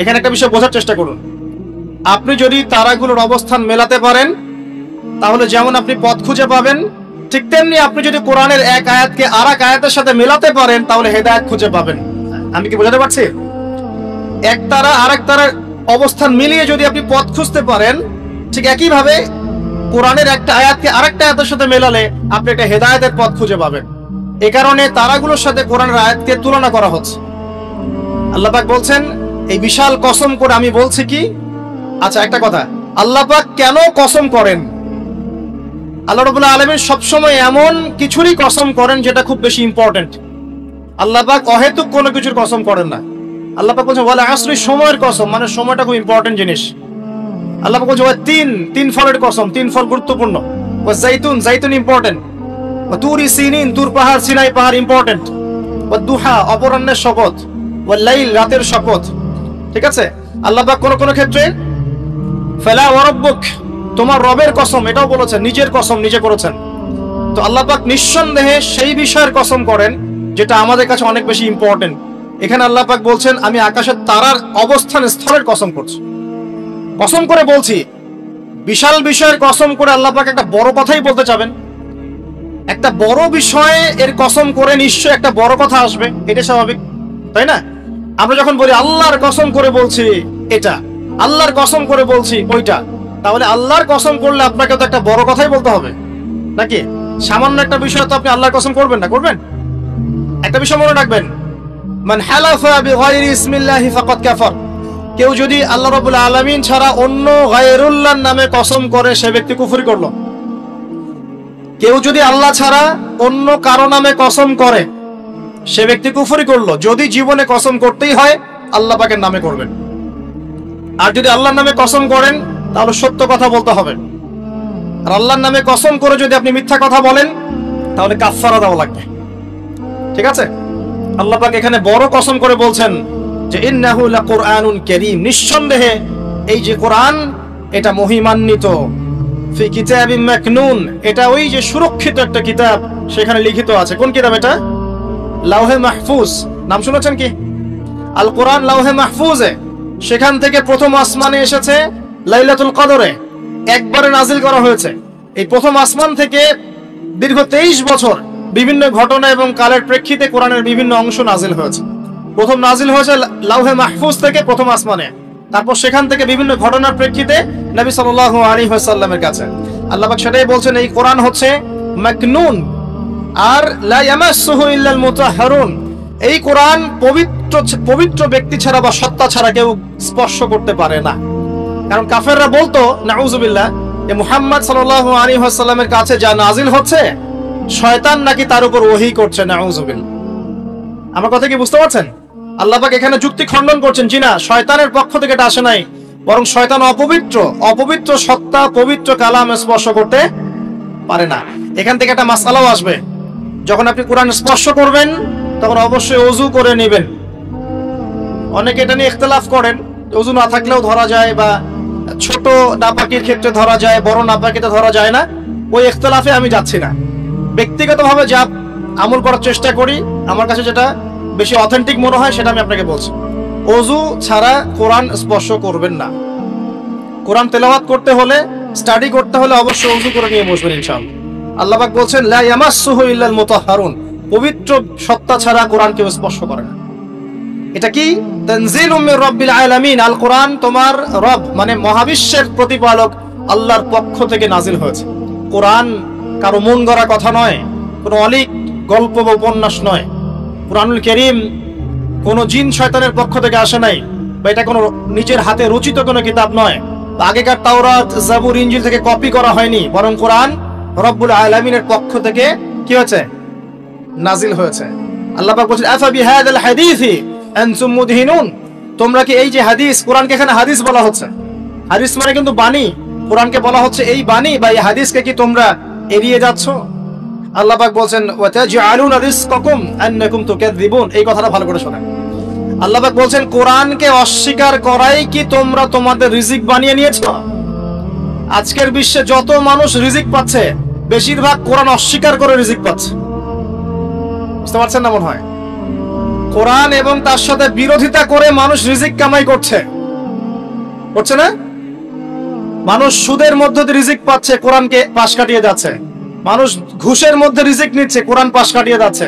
এখানে একটা বিষয় বোঝার চেষ্টা করুন। আপনি যদি তারাগুলোর অবস্থান মেলাতে পারেন, তাহলে যেমন আপনি পথ খুঁজে পাবেন, ঠিক তেমনি আপনি যদি কোরআনের এক আয়াতকে আর এক আয়াতের সাথে মেলাতে পারেন, তাহলে হেদায়েত খুঁজে পাবেন। আমি কি বোঝাতে পারছি? এক তারা আর এক তারার অবস্থান মিলিয়ে যদি আপনি পথ খুঁজতে পারেন, ঠিক একইভাবে কোরআনের একটা আয়াতকে আরেকটা আয়াতের সাথে মেলালে আপনি একটা হেদায়েতের পথ খুঁজে পাবেন। এই কারণে তারাগুলোর সাথে কোরআনের আয়াতকে তুলনা করা হচ্ছে। আল্লাহ পাক বলছেন এই বিশাল কসম করে আমি বলছি কি। আচ্ছা, একটা কথা, আল্লাহ পাক কেন কসম করেন? আল্লাহ রাব্বুল আলামিন সবসময় এমন কিছুরই কসম করেন যেটা খুব বেশি ইম্পর্টেন্ট। আল্লাহ পাক অহেতুক কোনো কিছুর কসম করেন না। আল্লাহ পাক বলছেন ওয়াল আসরি, সময়ের কসম, মানে সময়টা খুব ইম্পর্টেন্ট জিনিস। আল্লাহ পাক বলছেন তিন ফলের কসম, তিন ফল গুরুত্বপূর্ণ। ওয়া জাইতুন ইম্পর্টেন্ট। ওয়া তুরি সিনিন, তুর পাহাড়, সিনাই পাহাড় ইম্পর্টেন্ট। ওয়া দুহা, অপরাহ্নের শপথ। ওয়া লাইল, রাতের শপথ। ঠিক আছে? আল্লাহ পাক কোন ক্ষেত্রে ফালা ওয়া রাব্বুক, তোমার রবের কসম, এটাও বলেছেন, নিজের কসম নিজে করেছেন। তো আল্লাহ পাক নিঃসন্দেহে সেই বিষয়ের কসম করেন যেটা আমাদের কাছে অনেক বেশি ইম্পর্টেন্ট। এখানে আল্লাহ পাক বলছেন আমি আকাশের তারার অবস্থান স্থলের কসম করছি। কসম করে বলছি, বিশাল বিষয়ের কসম করে আল্লাহ পাক একটা বড় কথাই বলতে চাবেন। একটা বড় বিষয়ে এর কসম করে নিশ্চয় একটা বড় কথা আসবে, এটা স্বাভাবিক, তাই না? আমরা যখন বলি আল্লাহর কসম করে বলছি এটা, আল্লাহর কসম করে বলছি ওইটা, তাহলে আল্লাহর কসম করলে আপনাকে তো একটা বড় কথাই বলতে হবে নাকি? সামান্য একটা বিষয় তো আপনি আল্লাহর কসম করবেন না, করবেন? একটা বিষয় মনে রাখবেন, মান হালাফা বিগাইরি ইসমিল্লাহি ফাকাদ কাফার, কেউ যদি আল্লাহ রাব্বুল আলামিন ছাড়া অন্য গায়রুল্লাহর নামে কসম করে সে ব্যক্তি কুফরি করলো। কেউ যদি আল্লাহ ছাড়া অন্য কারো নামে কসম করে সে ব্যক্তি কুফরি করলো। যদি জীবনে কসম করতেই হয় আল্লাহ পাকের নামে করবেন। আর যদি আল্লাহর নামে কসম করেন তাহলে সত্য কথা বলতে হবে। আর আল্লাহর নামে কসম করে যদি আপনি মিথ্যা কথা বলেন তাহলে কাফারা দেওয়া লাগবে। ঠিক আছে? আল্লাহ পাক এখানে বড় কসম করে বলছেন যে ইন্নাহু লাকুরআনুন কারীম, নিঃসন্দেহে এই যে কোরআন এটা মহিমান্বিত। ফি কিতাবিম মাকনুন, এটা ওই যে সুরক্ষিত একটা কিতাব, সেখানে লিখিত আছে। কোন কিতাব এটা? লাওহে মাহফুজ। নাম শুনেছেন কি? আল কোরআন লাওহে মাহফুজে, সেখান থেকে প্রথম আসমানে এসেছে লাইলাতুল কদরে, একবারে নাজিল করা হয়েছে। এই প্রথম আসমান থেকে দীর্ঘ 23 বছর বিভিন্ন ঘটনা এবং কালের প্রেক্ষিতে কোরআনের বিভিন্ন অংশ নাজিল হয়েছে। প্রথম নাজিল হয়েছে লাওহে মাহফুজ থেকে প্রথম আসমানে, তারপর সেখান থেকে বিভিন্ন ঘটনার প্রেক্ষিতে নবী সাল্লাল্লাহু আলাইহি ওয়াসাল্লামের কাছে। আল্লাহ পাক সেটাই বলছেন এই কোরআন হচ্ছে মাকনুন, আর লা ইয়ামাসসুহু ইল্লাল মুতাহহারুন, এই কোরআন পবিত্র ব্যক্তি ছাড়া বা সত্তা ছাড়া কেউ স্পর্শ করতে পারে না। কারণ কাফেররা বলতো নাউজুবিল্লাহ যে মুহাম্মদ সাল্লাল্লাহু আলাইহি ওয়াসাল্লামের কাছে যা নাজিল হচ্ছে শয়তান নাকি তার উপর ওহী করছে, নাউজুবিল্লাহ। আমার কথা কি বুঝতে পারছেন? আল্লাহ পাক এখানে যুক্তি খণ্ডন করছেন, জি না, শয়তানের পক্ষ থেকে এটা আসে নাই, বরং শয়তান অপবিত্র সত্তা পবিত্র কালাম স্পর্শ করতে পারে না। এখান থেকে একটা মাসআলাও আসবে, যখন আপনি কোরআন স্পর্শ করবেন তখন অবশ্যই ওযু করে নেবেন। অনেকে এটা নিয়ে ইখতিলাফ করেন, ওযু না থাকলেও ধরা যায় বা ছোট নাপাকির ক্ষেত্রে ধরা যায়, বড় নাপাকিতে ধরা যায় না। ওই ইখতিলাফে আমি যাচ্ছি না। ব্যক্তিগতভাবে যা আমল করার চেষ্টা করি, আমার কাছে যেটা বেশি অথেন্টিক মনে হয় সেটা আমি আপনাকে বলছি। ওযু ছাড়া কোরআন স্পর্শ করবেন না। কোরআন তেলাওয়াত করতে হলে, স্টাডি করতে হলে অবশ্যই ওযু করে নিয়ে বসবেন ইনশাআল্লাহ। আল্লাহ পাক বলছেন লা ইয়ামাসসুহু ইল্লাল মুতাহহারুন, পবিত্র সত্তা ছাড়া কোরআন কেউ স্পর্শ করে না। এটা কি? তানজিলুম মির রাব্বিল আলামিন, আল কোরআন তোমার রব মানে মহাবিশ্বের প্রতিপালক আল্লাহর পক্ষ থেকে নাজিল হয়েছে। কোরআন কারো মন গড়া কথা নয়, কোনো অলিক গল্প বা উপন্যাস নয়। কুরআনুল কারীম কোনো জিন শয়তানের পক্ষ থেকে আসে নাই, বা এটা কোনো নিজের হাতে রচিত কোনো কিতাব নয়। আগেকার তাওরাত, জাবুর, ইনজিল থেকে কপি করা হয়নি, বরং কোরআন রব্বুল আলামিনের পক্ষ থেকে কি হয়েছে? নাজিল হয়েছে। আল্লাহ পাক বলেন আফা বিহাদাল হাদিসি আনতুম মুদহিনুন, তোমরা কি এই যে হাদিস, কোরআনকে এখানে হাদিস বলা হচ্ছে, হাদিস মানে কিন্তু বাণী, কোরআনকে বলা হচ্ছে এই বাণী বা এই হাদিসকে কি তোমরা এড়িয়ে যাচ্ছ? আল্লাহ পাক বলেন ওয়া তাজআলুনা রিজকাকুম আন্নাকুম তুকাযযিবুন, এই কথাটা ভালো করে শোনেন। আল্লাহ পাক বলেন কোরআনকে অস্বীকার করাই কি তোমরা তোমাদের রিজিক বানিয়ে নিয়েছো? আজকের বিশ্বে যত মানুষ রিজিক পাচ্ছে বেশিরভাগ কোরআন অস্বীকার করে রিজিক পাচ্ছে। বুঝতে পারছেন না? মনে হয় কোরআন এবং তার সাথে বিরোধিতা করে মানুষ রিজিক কামাই করছে না? মানুষ সুদের মধ্যে দিয়ে রিজিক পাচ্ছে, কোরআনকে পাশ কাটিয়ে যাচ্ছে। মানুষ ঘুষের মধ্যে রিজিক নিচ্ছে, কোরআন পাশ কাটিয়ে যাচ্ছে।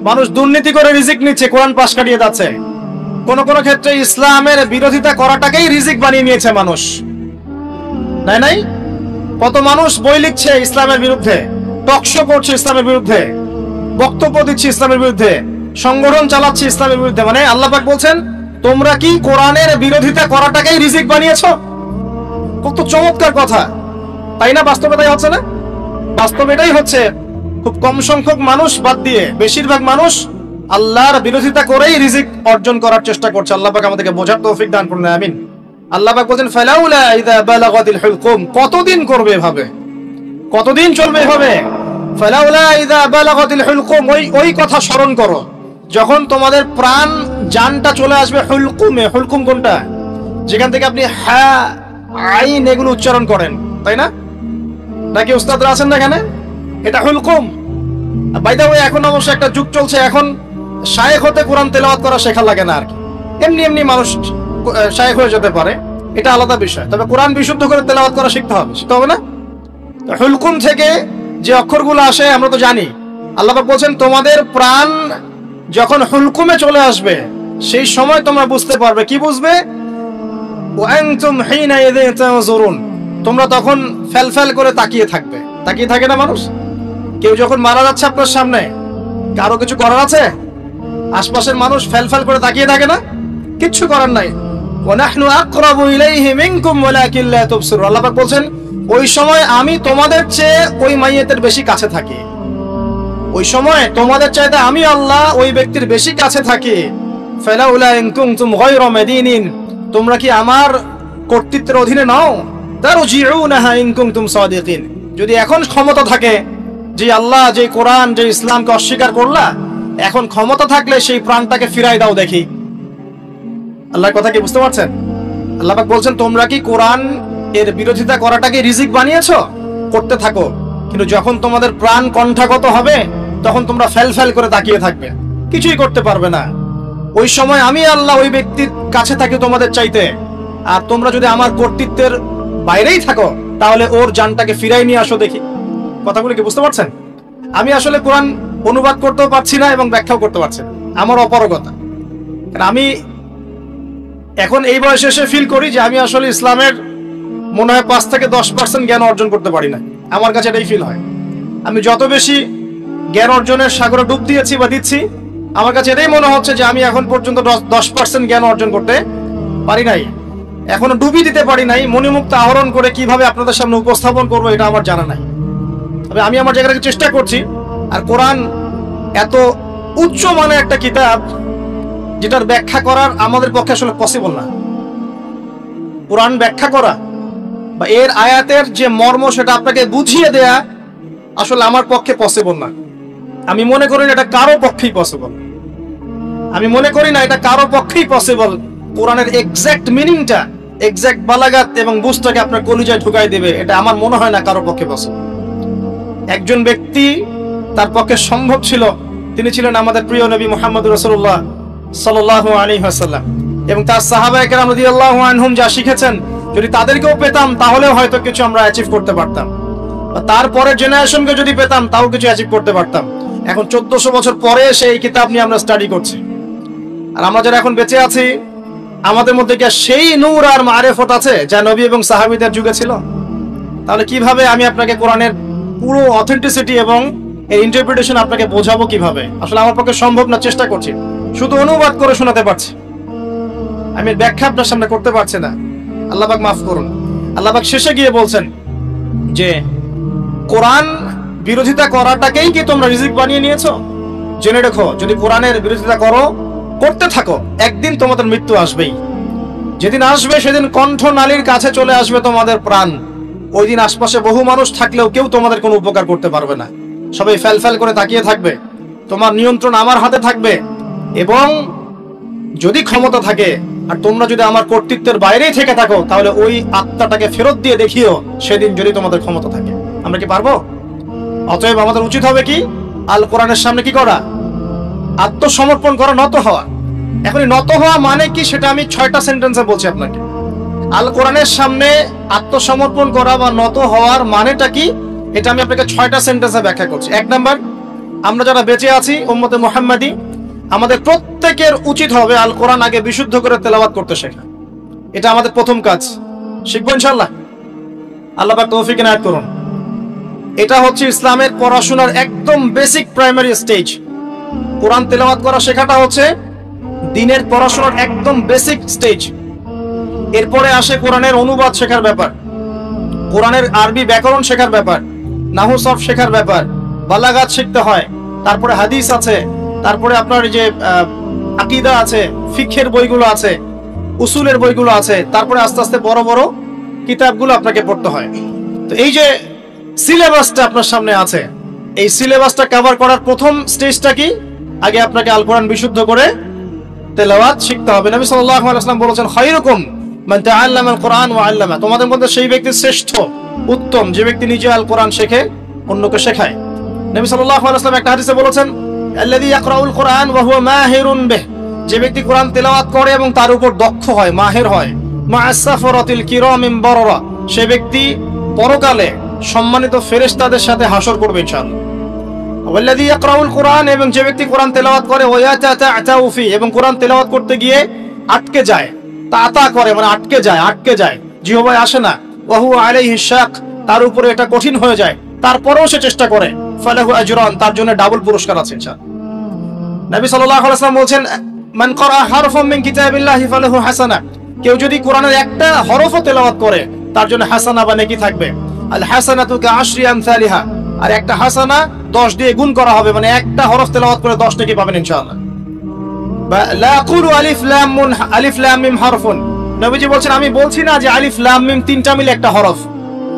মানুষ দুর্নীতি করে রিজিক নিচ্ছে, কোরআন পাশ কাটিয়ে যাচ্ছে। কোন কোন ক্ষেত্রে ইসলামের বিরোধিতা করাটাকেই রিজিক বানিয়ে নিয়েছে মানুষ। নাই কত মানুষ বই লিখছে ইসলামের বিরুদ্ধে, টকশো করছে ইসলামের বিরুদ্ধে, বক্তব্য দিচ্ছে ইসলামের বিরুদ্ধে, সংগঠন চালাচ্ছে ইসলামের বিরুদ্ধে। মানে আল্লাহ পাক বলছেন তোমরা কি কোরআনের বিরোধিতা করাটাকেই রিজিক বানিয়েছো? কত চমৎকার কথা, তাই না? বাস্তবে তাই হচ্ছে না? বাস্তবে এটাই হচ্ছে। খুব কম সংখ্যক মানুষ বাদ দিয়ে বেশিরভাগ মানুষ আল্লাহর বিরোধিতা করেই রিজিক অর্জন করার চেষ্টা করছে। আল্লাহ পাক আমাদেরকে বোঝার তৌফিক দান করুন, আমিন। আল্লাহ পাক বলেন ফালাউলা ইযা বালাগাতিল হুলকুম, কতদিন করবে এভাবে, কতদিন চলবে এভাবে? ফালাউলা ইযা বালাগাতিল হুলকুম, ওই কথা স্মরণ করো যখন তোমাদের প্রাণ জানটা চলে আসবে হুলকুমে। হুলকুম কোনটা? যেখান থেকে আপনি হা আইন এগুলো উচ্চারণ করেন, তাই না? নাকি উস্তাদরা আছেন না এখানে? এটা হুলকুম। বাই দ্য ওয়ে, এখন অবশ্য একটা যুগ চলছে, এখন শায়েখ হতে কোরআন তেলাওয়াত করা শেখা লাগে না আর কি। এমনি মানুষ শায়েখ হয়ে যেতে পারে, এটা আলাদা বিষয়। তবে কোরআন বিশুদ্ধ করে তেলাওয়াত করা শিখতে হবে না? হুলকুম থেকে যে অক্ষরগুলো আসে আমরা তো জানি। আল্লাহ পাক বলছেন তোমাদের প্রাণ যখন হুলকুমে চলে আসবে সেই সময় তোমরা বুঝতে পারবে। কি বুঝবে? ওয়া আনতুম হিনা ইযা তানজুরুন, তোমরা তখন ফেলফেল করে তাকিয়ে থাকবে। তাকিয়ে থাকে না মানুষ? কেউ যখন মারা যাচ্ছে আপনার সামনে, কারো কিছু করার আছে? আশপাশের মানুষ ফেলফেল করে তাকিয়ে থাকে না? কিচ্ছু করার নাই। ওয়া নাহনু আকরাবু ইলাইহি মিনকুম ওয়ালাকিন লা তুবসিরুন, আল্লাহ পাক বলেন ওই সময় আমি তোমাদের চেয়ে ওই মাইয়াতের বেশি কাছে থাকি। ওই সময় তোমাদের চাইতে আমি আল্লাহ ওই ব্যক্তির বেশি কাছে থাকি। ফালাউলা ইন কুনতুম গায়রা মাদিনিন, তোমরা কি আমার কর্তৃত্বের অধীনে নও? তারজিউনাহা ইন কুনতুম সাদিকিন, যদি এখন ক্ষমতা থাকে, যে আল্লাহ, যে কোরআন, যে ইসলামকে অস্বীকার করলা, এখন ক্ষমতা থাকলে সেই প্রাণটাকে ফিরাই দাও দেখি। আল্লাহর কথা কি বুঝতে পারছেন? আল্লাহ পাক বলছেন তোমরা কি কোরআন এর বিরোধিতা করাটাকে রিজিক বানিয়েছো? করতে থাকো, কিন্তু যখন তোমাদের প্রাণ কণ্ঠাগত হবে তখন তোমরা ফেলফেল করে তাকিয়ে থাকবে, কিছুই করতে পারবে না। ওই সময় আমি আল্লাহ ওই ব্যক্তির কাছে থাকি তোমাদের চাইতে। আর তোমরা যদি আমার কর্তৃত্বের বাইরেই থাকো তাহলে ওর জানটাকে ফিরাই নিয়ে আসো দেখি। কথাগুলো কি বুঝতে পারছেন? আমি আসলে কোরআন অনুবাদ করতেও পারছি না এবং ব্যাখ্যাও করতে পারছি না, আমার অপারগতা। কারণ আমি এখন এই বয়সে এসে ফিল করি যে আমি আসলে ইসলামের মনে হয় 5 থেকে 10% জ্ঞান অর্জন করতে পারি না। আমার কাছে এটাই ফিল হয়। আমি যত বেশি জ্ঞান অর্জনের সাগরে ডুব দিয়েছি বা দিচ্ছি, আমার কাছে এটাই মনে হচ্ছে যে আমি এখন পর্যন্ত 10% জ্ঞান অর্জন করতে পারি নাই, এখনো ডুবি দিতে পারি নাই। মণিমুক্ত আহরণ করে কিভাবে আপনাদের সামনে উপস্থাপন করবো এটা আমার জানা নাই। তবে আমি আমার জায়গাটাকে চেষ্টা করছি। আর কোরআন এত উচ্চ মানের একটা কিতাব যেটার ব্যাখ্যা করার আমাদের পক্ষে আসলে পসিবল না। কোরআন ব্যাখ্যা করা বা এর আয়াতের যে মর্ম সেটা আপনাকে বুঝিয়ে দেয়া আসলে আমার পক্ষে পসিবল না। আমি মনে করি না এটা কারো পক্ষেই পসিবল। আমি মনে করি না এটা কারো পক্ষেই পসিবল। কোরআনের এক্সাক্ট মিনিংটা, এক্সাক্ট বালাগাত এবং বুঝটাকে আপনার কলিজায় ঢুকাই দেবে, এটা আমার মনে হয় না কারো পক্ষে পসিবল। একজন ব্যক্তি তার পক্ষে সম্ভব ছিল, তিনি ছিলেন আমাদের প্রিয় নবী মুহাম্মদ রাসূলুল্লাহ সাল্লাল্লাহু আলাইহি ওয়াসাল্লাম এবং তার সাহাবায়ে কেরাম রাদিয়াল্লাহু আনহুম যা শিখেছেন, যদি তাদেরকেও পেতাম তাহলেও হয়তো কিছু আমরা অ্যাচিভ করতে পারতাম, তারপরের জেনারেশনকে যদি পেতাম তাও কিছু অ্যাচিভ করতে পারতাম। এখন 1400 বছর পরে সেই কিতাব নিয়ে আমরা স্টাডি করছি, আর আমরা যারা এখন বেঁচে আছি আমাদের মধ্যে কি সেই নূর আর মারিফত আছে যা নবী এবং সাহাবীদের যুগে ছিল? তাহলে কিভাবে আমি আপনাকে কোরআনের পুরো অথেন্টিসিটি এবং এর ইন্টারপ্রিটেশন আপনাকে বোঝাবো কিভাবে? আসলে আমার পক্ষে সম্ভব না, চেষ্টা করছি, শুধু অনুবাদ করে শোনাতে পারছি, আমি ব্যাখ্যা আপনার সামনে করতে পারছি না। আল্লাহ পাক মাফ করুন। আল্লাহ পাক শেষে গিয়ে বলছেন যে কোরআন বিরোধিতা করাটাকেই কি তোমরা রিজিক বানিয়ে নিয়েছো? জেনে রেখো, যদি কোরআনের বিরোধিতা করতে থাকো, একদিন তোমাদের মৃত্যু আসবেই। যেদিন আসবে সেদিন কণ্ঠনালীর কাছে চলে আসবে তোমাদের প্রাণ। ওই দিন আশপাশে বহু মানুষ থাকলেও কেউ তোমাদের কোনো উপকার করতে পারবে না, সবাই ফ্যাল করে তাকিয়ে থাকবে। তোমার নিয়ন্ত্রণ আমার হাতে থাকবে, এবং যদি ক্ষমতা থাকে আর তোমরা যদি আমার কর্তৃত্বের বাইরেই থেকে থাকো, তাহলে ওই আত্মাটাকে ফেরত দিয়ে দেখিও সেদিন যদি তোমাদের ক্ষমতা থাকে। আমরা কি পারবো? অতএব আমাদের উচিত হবে কি, আল কোরআনের সামনে কি করা? আত্মসমর্পণ করা, নত হওয়া। এখন নত হওয়া মানে কি সেটা আমি 6টা সেন্টেন্সে বলছি আপনাকে। আল কোরআনের সামনে আত্মসমর্পণ করা বা নত হওয়ার মানেটা কি, এটা আমি আপনাকে 6টা সেন্টেন্সে ব্যাখ্যা করছি। 1 নাম্বার, আমরা যারা বেঁচে আছি উম্মতে মুহাম্মাদি, আমাদের প্রত্যেকের উচিত হবে আল কোরআন আগে বিশুদ্ধ করে তেলাওয়াত করতে শেখা। এটা আমাদের প্রথম কাজ, শিখবো ইনশাআল্লাহ। আল্লাহ পাক তৌফিক এনায়েত করুন। এটা হচ্ছে ইসলামের পড়াশোনার একদম বেসিক প্রাইমারি স্টেজ। কোরআন তেলাওয়াত করা শেখাটা হচ্ছে দ্বীনের পড়াশোনার একদম বেসিক স্টেজ। এরপরে আসে কোরআনের অনুবাদ শেখার ব্যাপার, কোরআনের আরবি ব্যাকরণ শেখার ব্যাপার, নাহু সরফ শেখার ব্যাপার, বালাগাত শিখতে হয়, তারপরে হাদিস আছে, তারপরে আপনার যে আকীদা আছে, ফিকহের বইগুলো আছে, উসুলের বইগুলো আছে, তারপরে আস্তে আস্তে বড় বড় কিতাবগুলো আপনাকে পড়তে হয়। তো এই যে সিলেবাসটা আপনার সামনে আছে, এই সিলেবাসটা কভার করার প্রথম স্টেজটা কি? আগে আপনাকে আল কোরআন বিশুদ্ধ করে তেলাওয়াত শিখতে হবে। নবী সাল্লাল্লাহু আলাইহি ওয়াসাল্লাম বলেছেন, খায়রুকুম মান তাআল্লামা আল কোরআন ওয়া আল্লামা, তোমাদের মধ্যে সেই ব্যক্তি শ্রেষ্ঠ, উত্তম, যে ব্যক্তি নিজে আল কোরআন শেখে অন্যকে শেখায়। নবী সাল্লাল্লাহু আলাইহি ওয়াসাল্লাম একটা হাদিসে বলেছেন, আল্লাযী ইয়াকরাউল কোরআন ওয়া হুয়া মাহিরুন বিহি, যে ব্যক্তি কোরআন তেলাওয়াত করে এবং তার উপর দক্ষ হয়, মাহির হয়, মা'আস সাফরাতিল কিরামিন বারারা, সে ব্যক্তি পরকালে সম্মানিত ফেরেশতাদের সাথে হাসর করবে ইনশাআল্লাহ। ওয়াল্লাযী ইয়াকরাউল কোরআন, এবং যে ব্যক্তি কোরআন তেলাওয়াত করে, ওয়া ইয়াতাতাউ ফি, এবং কোরআন তেলাওয়াত করতে গিয়ে আটকে যায়, তাতা করে মানে আটকে যায়, জিহ্বায় আসে না, ওয়া হুয়া আলাইহি শাক, তার উপরে এটা কঠিন হয়ে যায়, তারপরেও সে চেষ্টা করে, ফালাহু আজরান, তার জন্য ডাবল পুরস্কার আছে ইনশাআল্লাহ। নবী সাল্লাল্লাহু আলাইহি ওয়াসাল্লাম বলেন, মান ক্বারা হারফাম মিন কিতাবিল্লাহি ফালাহু হাসানা, কেউ যদি কোরআনের একটা হরফও তেলাওয়াত করে তার জন্য হাসানা বা নেকি থাকবে। আল হাসানাতু কাআশরি আমসালিহা, আর একটা হাসানা 10 দিয়ে গুণ করা হবে, মানে একটা হরফ তেলাওয়াত করে 10 নেকি পাবেন ইনশাআল্লাহ। বা লা আকুলু আলিফ লাম মিম হারফুন, নবীজি বলছেন আমি বলছি না যে আলিফ লাম মিম তিনটা মিলে একটা হরফ,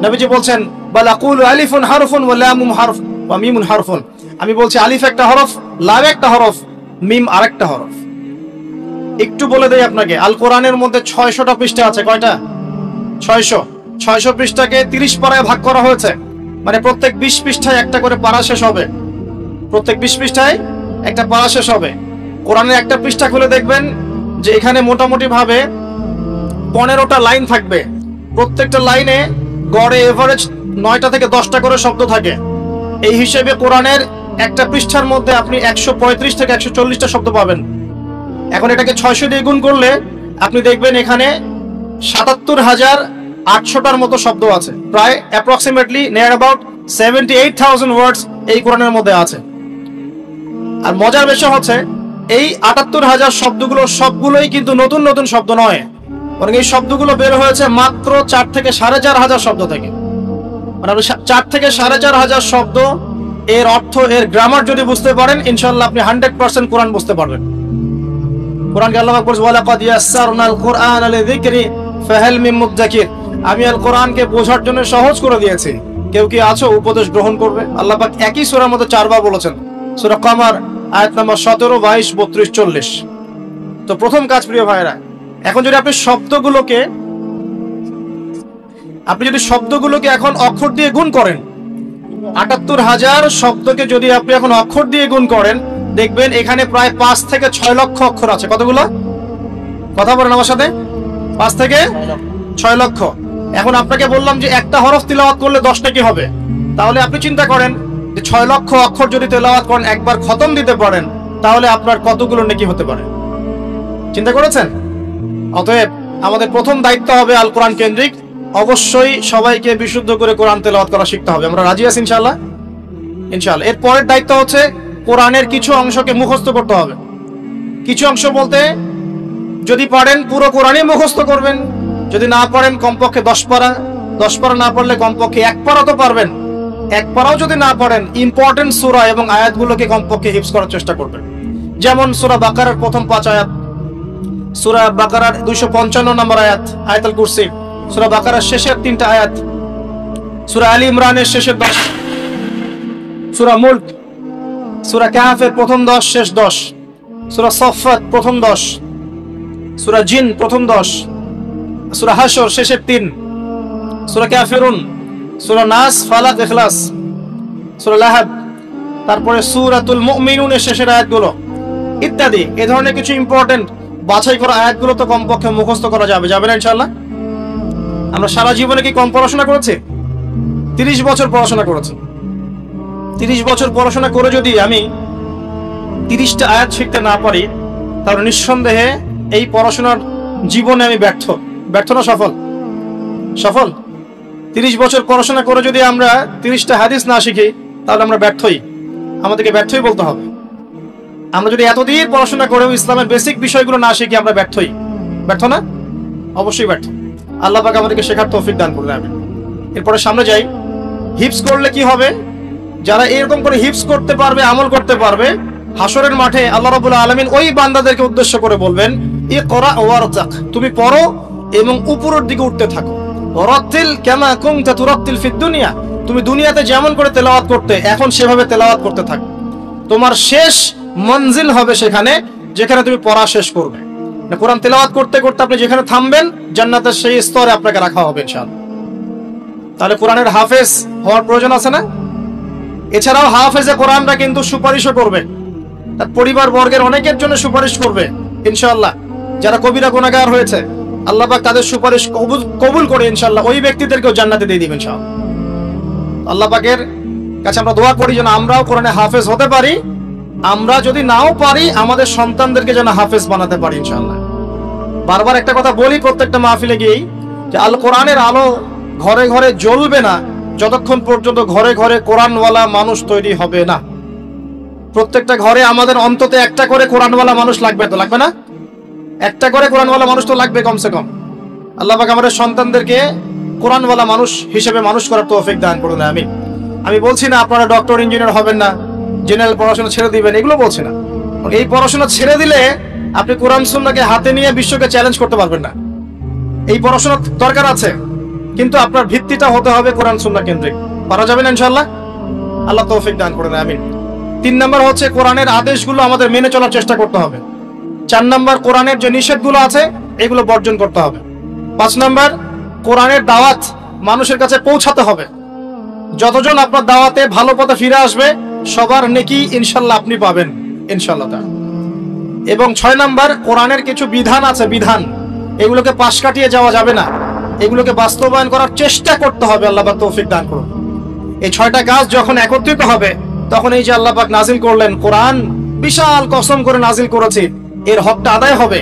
নবীজি বলছেন বাল আকুলু আলিফুন হারফুন ওয়া লামুন হারফ ওয়া মিমুন হারফুন, আমি বলছি আলিফ একটা হরফ, লাম একটা হরফ, মিম আরেকটা হরফ। একটু বলে দেই আপনাকে, আল কোরআনের মধ্যে 600টা পৃষ্ঠা আছে। কয়টা? 600 পৃষ্ঠাকে 30 পারায় ভাগ করা হয়েছে, মানে প্রত্যেক 20 পৃষ্ঠায় একটা করে পারা শেষ হবে, প্রত্যেক 20 পৃষ্ঠায় একটা পারা শেষ হবে। কোরআনের একটা পৃষ্ঠা খুলে দেখবেন যে এখানে মোটামুটি ভাবে 15টা লাইন থাকবে, প্রত্যেকটা লাইনে গড়ে এভারেজ 9টা থেকে 10টা করে শব্দ থাকে। এই হিসেবে কোরআনের একটা পৃষ্ঠার মধ্যে আপনি 135 থেকে 140টা শব্দ পাবেন। এখন এটাকে 600 দিয়ে গুণ করলে আপনি দেখবেন এখানে 77,800টার মতো শব্দ আছে, প্রায় অ্যাপ্রক্সিমেটলি নিয়ার অ্যাবাউট 78,000 ওয়ার্ডস এই কোরআনের মধ্যে আছে। আর মজার বিষয় হচ্ছে এই 78,000 শব্দগুলো সবগুলোই কিন্তু নতুন নতুন শব্দ নয়, বরং এই শব্দগুলো বের হয়েছে মাত্র 4 থেকে 4,500 শব্দ থেকে। মানে 4 থেকে 4,500 শব্দ, এর অর্থ, এর গ্রামার যদি বুঝতে পারেন ইনশাআল্লাহ আপনি 100% কোরআন বুঝতে পারবেন। কোরআনকে আল্লাহ পাক বলেন, ওয়ালাকাদ ইয়াসসারনাল কুরআনা লিযিকরি ফাহাল মিন মুদ্দাকির, আমি আল কোরআনকে বোঝার জন্য সহজ করে দিয়েছি, কেউ কি আছো উপদেশ গ্রহণ করবে? আল্লাহ পাক একই সূরার মধ্যে 4 বার বলেছেন, সূরা কমার আয়াত নম্বর 17, 22, 32, 40। তো প্রথম কাজ প্রিয় ভাইরা, এখন যদি আপনি শব্দগুলোকে এখন অক্ষর দিয়ে গুণ করেন, ৭৮,০০০ শব্দকে যদি আপনি এখন অক্ষর দিয়ে গুণ করেন, দেখবেন এখানে প্রায় 5 থেকে 6 লক্ষ অক্ষর আছে। কতগুলো? কথা বলেন আমার সাথে। 5 থেকে 6 লক্ষ। এখন আপনাকে বললাম যে একটা হরফ তিলাওয়াত করলে 10 নেকি হবে। তাহলে আপনি চিন্তা করেন যে 6 লক্ষ অক্ষর যদি তেলাওয়াত করেন, একবার খতম দিতে পারেন, তাহলে আপনার কতগুলো নেকি হতে পারে? চিন্তা করেছেন? অতএব আমাদের প্রথম দায়িত্ব হবে আল কোরআন কেন্দ্রিক। অবশ্যই সবাইকে বিশুদ্ধ করে কোরআন তেলাওয়াত করা শিখতে হবে। আমরা রাজি আছি ইনশাআল্লাহ? ইনশাআল্লাহ। এর পরের দায়িত্ব হচ্ছে কোরআনের কিছু অংশকে মুখস্থ করতে হবে। কিছু অংশ বলতে, যদি পারেন পুরো কোরআনই মুখস্থ করবেন, যদি না পারেন কমপক্ষে 10 পারা, 10 পারা না পারলে কমপক্ষে 1 পারা তো পারবেন। 1 পারাও যদি না পারেন, ইম্পর্টেন্ট সূরা এবং আয়াতগুলোকে কমপক্ষে হিফজ করার চেষ্টা করবেন। যেমন সূরা বাকারার প্রথম 5 আয়াত, সূরা বাকারার 255 নম্বর আয়াত আয়াতুল কুরসি, সূরা বাকারার শেষের 3টা আয়াত, সূরা আলী ইমরানের শেষের 10, সূরা মুলক, সূরা কাহফের প্রথম 10 শেষ 10, সূরা সফফাত প্রথম 10, সূরা জিন প্রথম 10, সূরা হাশর শেষের 3, সূরা কাফিরুন, সূরা নাস, ফালাক, ইখলাস, সূরা লাহাব, তারপরে সূরাতুল মুমিনুনের শেষের আয়াতগুলো ইত্যাদি। এই ধরনের কিছু ইম্পর্টেন্ট বাছাই করা আয়াতগুলো তো কমপক্ষে মুখস্থ করা যাবে না ইনশাআল্লাহ? আমরা সারা জীবনে কি কম পড়াশোনা করেছি? 30 বছর পড়াশোনা করেছি। 30 বছর পড়াশোনা করে যদি আমি 30টা আয়াত শিখতে না পারি, তাহলে নিঃসন্দেহে এই পড়াশোনার জীবনে আমি ব্যর্থ না সফল? 30 বছর পড়াশোনা করে যদি আমরা 30টা হাদিস না শিখি, তাহলে আমরা ব্যর্থই। আমাদেরকে ব্যর্থই বলতে হবে। আমরা যদি এতদিন পড়াশোনা করেও ইসলামের বেসিক বিষয়গুলো না শিখি, আমরা ব্যর্থ না? অবশ্যই ব্যর্থ। আল্লাহ পাক আমাদেরকে শেখার তৌফিক দান করুন। আমিন। এরপরে সামনে যাই। হিফজ করলে কি হবে? যারা এরকম করে হিফজ করতে পারবে, আমল করতে পারবে, হাসরের মাঠে আল্লাহ রাব্বুল আলামিন ওই বান্দাদেরকে উদ্দেশ্য করে বলবেন, ইকরা ওয়ারতাক, তুমি পড়ো এবং উপরের দিকে উঠতে থাকো। ওয়ারাতিল কামা কুনতা তুরাতিল ফিদ দুনিয়া, তুমি দুনিয়াতে যেমন করে তেলাওয়াত করতে, এখন সেভাবে তেলাওয়াত করতে থাকো। তোমার শেষ মঞ্জিল হবে সেখানে, যেখানে তুমি পড়া শেষ করবে। কোরআন তেলাওয়াত করতে করতে আপনি যেখানে থামবেন, জান্নাতের সেই স্তরে আপনাকে রাখা হবে ইনশাআল্লাহ। তাহলে কোরআনের হাফেজ হওয়ার প্রয়োজন আছে না? এছাড়াও হাফেজে কোরআনরা কিন্তু সুপারিশও করবে, তার পরিবার বর্গের অনেকের জন্য সুপারিশ করবে ইনশাআল্লাহ। যারা কবিরা গুনাহগার হয়েছে, আল্লাহ পাক তাদের সুপারিশ কবুল করে ইনশাআল্লাহ ওই ব্যক্তিদেরকেও জান্নাতে দিয়ে দিবেন ইনশাআল্লাহ। আল্লাহ পাকের কাছে আমরা দোয়া করি যেন আমরাও কোরআনে হাফেজ হতে পারি। আমরা যদি নাও পারি, আমাদের সন্তানদেরকে যেন হাফেজ বানাতে পারি ইনশাআল্লাহ। বারবার একটা কথা বলি প্রত্যেকটা মাহফিলে গিয়েই, যে আল কোরআনের আলো ঘরে ঘরে জ্বলবে না যতক্ষণ পর্যন্ত ঘরে ঘরে কোরআনওয়ালা মানুষ তৈরি হবে না। প্রত্যেকটা ঘরে আমাদের অন্তত একটা করে কোরআনওয়ালা মানুষ লাগবে না? একটা করে কোরআনওয়ালা মানুষ তো লাগবে কমসে কম। আল্লাহ পাক আমাদের সন্তানদেরকে কোরআনওয়ালা মানুষ হিসেবে মানুষ করার তৌফিক দান করুন। আমি বলছি না আপনারা ডক্টর ইঞ্জিনিয়ার হবেন না, জেনারেল পড়াশোনা ছেড়ে দিবেন, এগুলো বলছি না। এই পড়াশোনা ছেড়ে দিলে আপনি কোরআন সুন্নাহকে হাতে নিয়ে বিশ্বকে চ্যালেঞ্জ করতে পারবেন না। এই পড়াশোনা দরকার আছে, কিন্তু আপনার ভিত্তিটা হতে হবে কোরআন সুন্নাহ কেন্দ্রিক। পারা যাবে না ইনশাআল্লাহ? আল্লাহ তৌফিক দান করুন। আমিন। 3 নম্বর হচ্ছে কোরআনের আদেশগুলো আমাদের মেনে চলার চেষ্টা করতে হবে। 4 নম্বর কোরআনের যে নিষেধগুলো আছে এগুলো বর্জন করতে হবে। 5 নম্বর কোরআনের দাওয়াত মানুষের কাছে পৌঁছাতে হবে। যতজন আপনার দাওয়াতে ভালো পথে ফিরে আসবে, সবার নেকি ইনশাআল্লাহ আপনি পাবেন ইনশাআল্লাহ। এবং 6 নম্বর কোরআনের কিছু বিধান আছে, এগুলোকে পাশ কাটিয়ে যাওয়া যাবে না, এগুলোকে বাস্তবায়ন করার চেষ্টা করতে হবে। আল্লাহ পাক তৌফিক দান করুন। এই 6টা কাজ যখন একত্রিত হবে, তখন এই যে আল্লাহ পাক নাজিল করলেন কোরআন, বিশাল কসম করে নাজিল করেছি, এর হকটা আদায় হবে।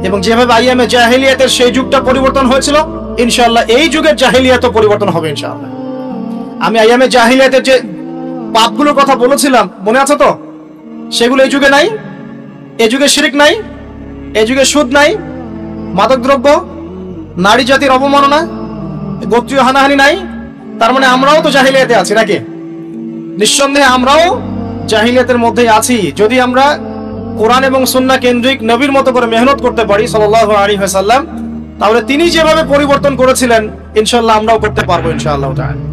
এবং যেভাবে আইয়ামে জাহেলিয়াতের সেই যুগটা পরিবর্তন হয়েছিল, ইনশাআল্লাহ এই যুগের জাহেলিয়াতও পরিবর্তন হবে ইনশাআল্লাহ। আমি আইয়ামে জাহেলিয়াতের যে পাপগুলোর কথা বলেছিলাম, মনে আছে তো? সেগুলো এই যুগে নাই। এই যুগে শিরক নাই, এই যুগে সুদ নাই, মাদকদ্রব্য, নারী জাতির অবমাননা, গোত্রীয় হানাহানি নাই। তার মানে আমরাও তো জাহিলিয়াতে আছি নাকি? নিঃসন্দেহে আমরাও জাহিলিয়াতের মধ্যেই আছি। যদি আমরা কোরআন এবং সুন্নাহ কেন্দ্রিক নবীর মতো করে মেহনত করতে পারি সাল্লাল্লাহু আলাইহি ওয়াসাল্লাম, তাহলে তিনি যেভাবে পরিবর্তন করেছিলেন ইনশাআল্লাহ আমরাও করতে পারবো ইনশাআল্লাহ তাআলা।